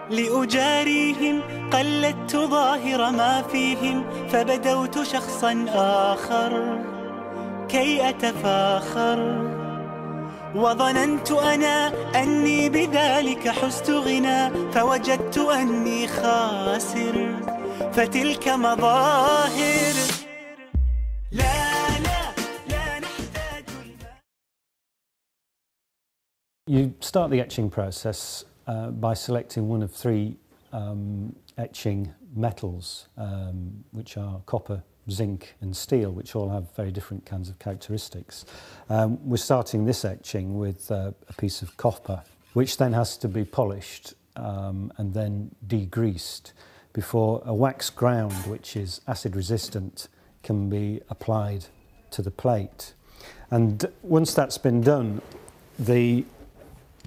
لأجاريهم قلدت ظاهر ما فيهم، فبدوت شخصا آخر كي أتفاخر، وظننت أنا أني بذلك حزت غنى، فوجدت أني خاسر، فتلك مظاهر. You start the etching process by selecting one of three etching metals, which are copper, zinc and steel, which all have very different kinds of characteristics. We're starting this etching with a piece of copper, which then has to be polished and then degreased before a wax ground, which is acid resistant, can be applied to the plate. And once that's been done, the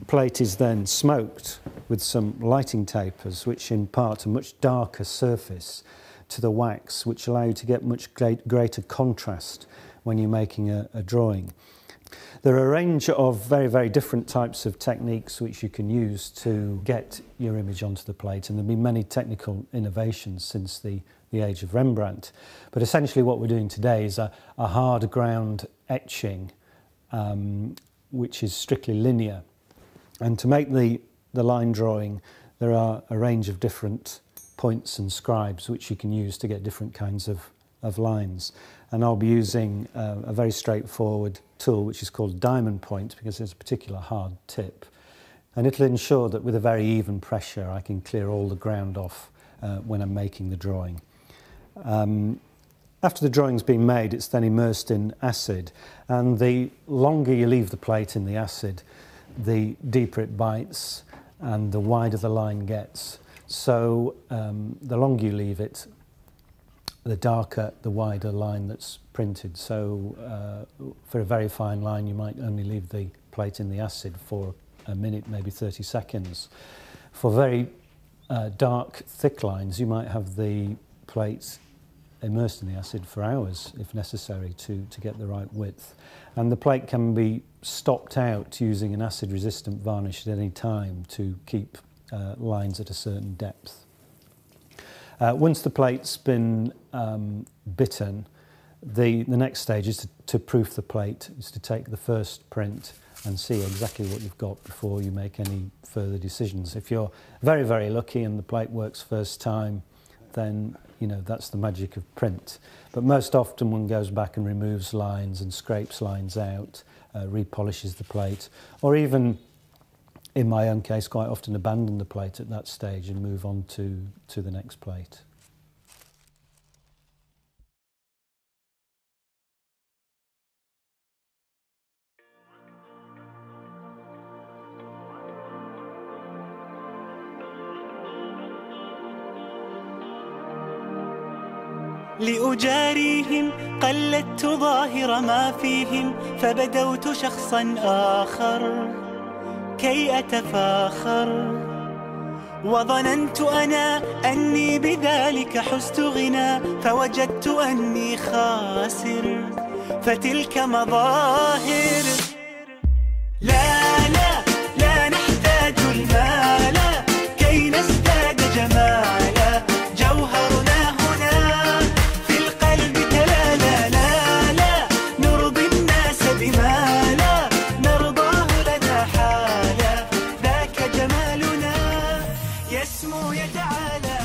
plate is then smoked with some lighting tapers, which impart a much darker surface to the wax, which allow you to get much greater contrast when you're making a drawing. There are a range of very, very different types of techniques which you can use to get your image onto the plate, and there have been many technical innovations since the age of Rembrandt. But essentially what we're doing today is a hard ground etching, which is strictly linear. And to make the line drawing, there are a range of different points and scribes which you can use to get different kinds of lines. And I'll be using a very straightforward tool which is called diamond point, because there's a particular hard tip. And it'll ensure that with a very even pressure I can clear all the ground off when I'm making the drawing. After the drawing's been made, it's then immersed in acid, and the longer you leave the plate in the acid, the deeper it bites and the wider the line gets. So the longer you leave it, the darker, the wider line that's printed. So for a very fine line, you might only leave the plate in the acid for a minute, maybe 30 seconds. For very dark, thick lines, you might have the plate immersed in the acid for hours, if necessary, to get the right width. And the plate can be stopped out using an acid-resistant varnish at any time to keep lines at a certain depth. Once the plate's been bitten, the next stage is to proof the plate, is to take the first print and see exactly what you've got before you make any further decisions. If you're very, very lucky and the plate works first time, then that's the magic of print. But most often one goes back and removes lines and scrapes lines out, repolishes the plate, or even, in my own case, quite often abandon the plate at that stage and move on to the next plate. لأجاريهم قلدت ظاهر ما فيهم، فبدوت شخصا آخر كي أتفاخر، وظننت أنا أني بذلك حزت غنى، فوجدت أني خاسر، فتلك مظاهر. لا لا لا نحتاج المال كي نزداد جمالا، جوهرنا هنا في القلب تلالا، لا لا نرضي الناس بما لا نرضاه لنا حالا، ذاك جمالنا يسمو يتعالى.